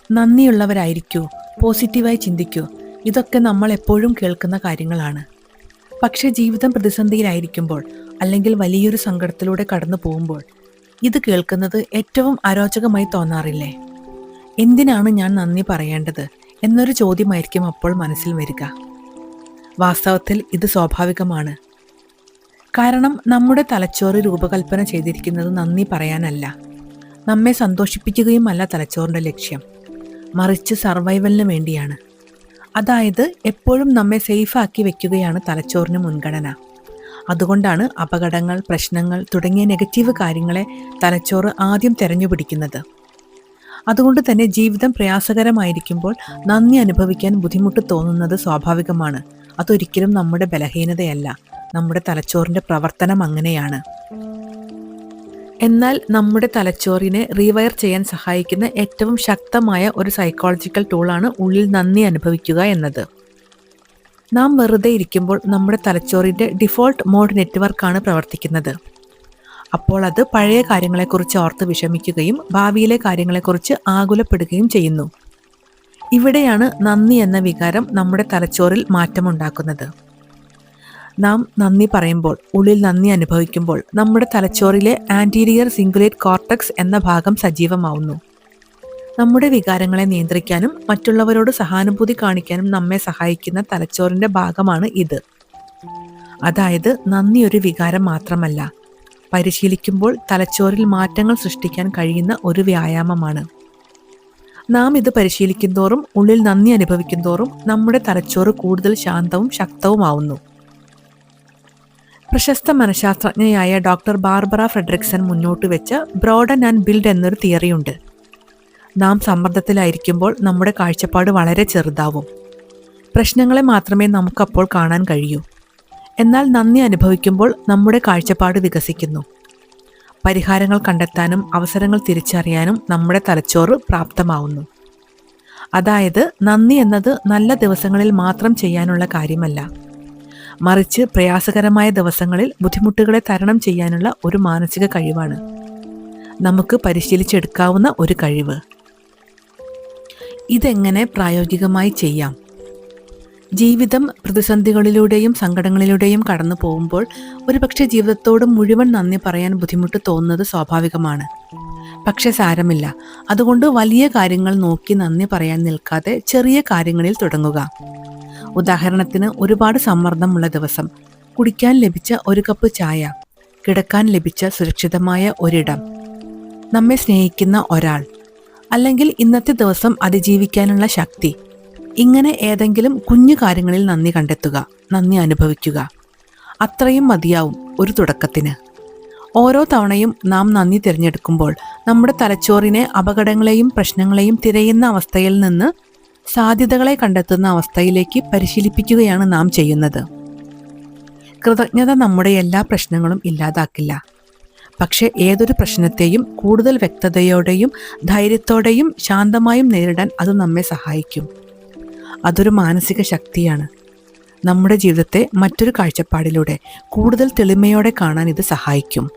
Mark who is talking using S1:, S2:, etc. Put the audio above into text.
S1: നന്ദിയുള്ളവരായിരിക്കൂ, പോസിറ്റീവായി ചിന്തിക്കൂ, ഇതൊക്കെ നമ്മൾ എപ്പോഴും കേൾക്കുന്ന കാര്യങ്ങളാണ്. പക്ഷേ ജീവിതം പ്രതിസന്ധിയിലായിരിക്കുമ്പോൾ അല്ലെങ്കിൽ വലിയൊരു സങ്കടത്തിലൂടെ കടന്നു പോകുമ്പോൾ ഇത് കേൾക്കുന്നത് ഏറ്റവും അരോചകമായി തോന്നാറില്ലേ? എന്തിനാണ് ഞാൻ നന്ദി പറയേണ്ടത് എന്നൊരു ചോദ്യമായിരിക്കും അപ്പോൾ മനസ്സിൽ വരിക. വാസ്തവത്തിൽ ഇത് സ്വാഭാവികമാണ്. കാരണം നമ്മുടെ തലച്ചോറ് രൂപകൽപ്പന ചെയ്തിരിക്കുന്നത് നന്ദി പറയാനല്ല, നമ്മെ സന്തോഷിപ്പിക്കുകയുമല്ല തലച്ചോറിൻ്റെ ലക്ഷ്യം, മറിച്ച് സർവൈവലിന് വേണ്ടിയാണ്. അതായത് എപ്പോഴും നമ്മെ സേഫാക്കി വെക്കുകയാണ് തലച്ചോറിന് മുൻഗണന. അതുകൊണ്ടാണ് അപകടങ്ങൾ, പ്രശ്നങ്ങൾ തുടങ്ങിയ നെഗറ്റീവ് കാര്യങ്ങളെ തലച്ചോറ് ആദ്യം തിരഞ്ഞുപിടിക്കുന്നത്. അതുകൊണ്ട് തന്നെ ജീവിതം പ്രയാസകരമായിരിക്കുമ്പോൾ നന്ദി അനുഭവിക്കാൻ ബുദ്ധിമുട്ട് തോന്നുന്നത് സ്വാഭാവികമാണ്. അതൊരിക്കലും നമ്മുടെ ബലഹീനതയല്ല, നമ്മുടെ തലച്ചോറിൻ്റെ പ്രവർത്തനം അങ്ങനെയാണ്. എന്നാൽ നമ്മുടെ തലച്ചോറിനെ റീവയർ ചെയ്യാൻ സഹായിക്കുന്ന ഏറ്റവും ശക്തമായ ഒരു സൈക്കോളജിക്കൽ ടൂളാണ് ഉള്ളിൽ നന്ദി അനുഭവിക്കുക എന്നത്. നാം വെറുതെ ഇരിക്കുമ്പോൾ നമ്മുടെ തലച്ചോറിൻ്റെ ഡിഫോൾട്ട് മോഡ് നെറ്റ്വർക്കാണ് പ്രവർത്തിക്കുന്നത്. അപ്പോൾ അത് പഴയ കാര്യങ്ങളെക്കുറിച്ച് ഓർത്ത് വിഷമിക്കുകയും ഭാവിയിലെ കാര്യങ്ങളെക്കുറിച്ച് ആകുലപ്പെടുകയും ചെയ്യുന്നു. ഇവിടെയാണ് നന്ദി എന്ന വികാരം നമ്മുടെ തലച്ചോറിൽ മാറ്റമുണ്ടാക്കുന്നത്. നാം നന്ദി പറയുമ്പോൾ, ഉള്ളിൽ നന്ദി അനുഭവിക്കുമ്പോൾ നമ്മുടെ തലച്ചോറിലെ ആൻറ്റീരിയർ സിംഗുലേറ്റ് കോർട്ടക്സ് എന്ന ഭാഗം സജീവമാവുന്നു. നമ്മുടെ വികാരങ്ങളെ നിയന്ത്രിക്കാനും മറ്റുള്ളവരോട് സഹാനുഭൂതി കാണിക്കാനും നമ്മെ സഹായിക്കുന്ന തലച്ചോറിൻ്റെ ഭാഗമാണ് ഇത്. അതായത് നന്ദി ഒരു വികാരം മാത്രമല്ല, പരിശീലിക്കുമ്പോൾ തലച്ചോറിൽ മാറ്റങ്ങൾ സൃഷ്ടിക്കാൻ കഴിയുന്ന ഒരു വ്യായാമമാണ്. നാം ഇത് പരിശീലിക്കുന്തോറും, ഉള്ളിൽ നന്ദി അനുഭവിക്കുന്തോറും നമ്മുടെ തലച്ചോറ് കൂടുതൽ ശാന്തവും ശക്തവുമാവുന്നു. പ്രശസ്ത മനഃശാസ്ത്രജ്ഞയായ ഡോക്ടർ ബാർബറ ഫ്രെഡറിക്സൺ മുന്നോട്ട് വെച്ച ബ്രോഡൻ ആൻഡ് ബിൽഡ് എന്നൊരു തിയറിയുണ്ട്. നാം സമ്മർദ്ദത്തിലായിരിക്കുമ്പോൾ നമ്മുടെ കാഴ്ചപ്പാട് വളരെ ചെറുതാവും. പ്രശ്നങ്ങളെ മാത്രമേ നമുക്കപ്പോൾ കാണാൻ കഴിയൂ. എന്നാൽ നന്ദി അനുഭവിക്കുമ്പോൾ നമ്മുടെ കാഴ്ചപ്പാട് വികസിക്കുന്നു. പരിഹാരങ്ങൾ കണ്ടെത്താനും അവസരങ്ങൾ തിരിച്ചറിയാനും നമ്മുടെ തലച്ചോറ് പ്രാപ്തമാവുന്നു. അതായത് നന്ദി എന്നത് നല്ല ദിവസങ്ങളിൽ മാത്രം ചെയ്യാനുള്ള കാര്യമല്ല, മറിച്ച് പ്രയാസകരമായ ദിവസങ്ങളിൽ ബുദ്ധിമുട്ടുകളെ തരണം ചെയ്യാനുള്ള ഒരു മാനസിക കഴിവാണ്. നമുക്ക് പരിശീലിച്ചെടുക്കാവുന്ന ഒരു കഴിവ്. ഇതെങ്ങനെ പ്രായോഗികമായി ചെയ്യാം? ജീവിതം പ്രതിസന്ധികളിലൂടെയും സങ്കടങ്ങളിലൂടെയും കടന്നു പോകുമ്പോൾ ഒരുപക്ഷെ ജീവിതത്തോട് മുഴുവൻ നന്ദി പറയാൻ ബുദ്ധിമുട്ട് തോന്നുന്നത് സ്വാഭാവികമാണ്. പക്ഷെ സാരമില്ല. അതുകൊണ്ട് വലിയ കാര്യങ്ങൾ നോക്കി നന്ദി പറയാൻ നിൽക്കാതെ ചെറിയ കാര്യങ്ങളിൽ തുടങ്ങുക. ഉദാഹരണത്തിന്, ഒരുപാട് സമ്മർദ്ദമുള്ള ദിവസം, കുടിക്കാൻ ലഭിച്ച ഒരു കപ്പ് ചായ, കിടക്കാൻ ലഭിച്ച സുരക്ഷിതമായ ഒരിടം, നമ്മെ സ്നേഹിക്കുന്ന ഒരാൾ, അല്ലെങ്കിൽ ഇന്നത്തെ ദിവസം അതിജീവിക്കാനുള്ള ശക്തി. ഇങ്ങനെ ഏതെങ്കിലും കുഞ്ഞു കാര്യങ്ങളിൽ നന്ദി കണ്ടെത്തുക, നന്ദി അനുഭവിക്കുക. അത്രയും മതിയാവും ഒരു തുടക്കത്തിന്. ഓരോ തവണയും നാം നന്ദി തിരഞ്ഞെടുക്കുമ്പോൾ നമ്മുടെ തലച്ചോറിനെ അപകടങ്ങളെയും പ്രശ്നങ്ങളെയും തിരയുന്ന അവസ്ഥയിൽ നിന്ന് സാധ്യതകളെ കണ്ടെത്തുന്ന അവസ്ഥയിലേക്ക് പരിശീലിപ്പിക്കുകയാണ് നാം ചെയ്യുന്നത്. കൃതജ്ഞത നമ്മുടെ എല്ലാ പ്രശ്നങ്ങളും ഇല്ലാതാക്കില്ല. പക്ഷേ ഏതൊരു പ്രശ്നത്തെയും കൂടുതൽ വ്യക്തതയോടെയും ധൈര്യത്തോടെയും ശാന്തമായും നേരിടാൻ അത് നമ്മെ സഹായിക്കും. അതൊരു മാനസിക ശക്തിയാണ്. നമ്മുടെ ജീവിതത്തെ മറ്റൊരു കാഴ്ചപ്പാടിലൂടെ കൂടുതൽ തെളിമയോടെ കാണാൻ ഇത് സഹായിക്കും.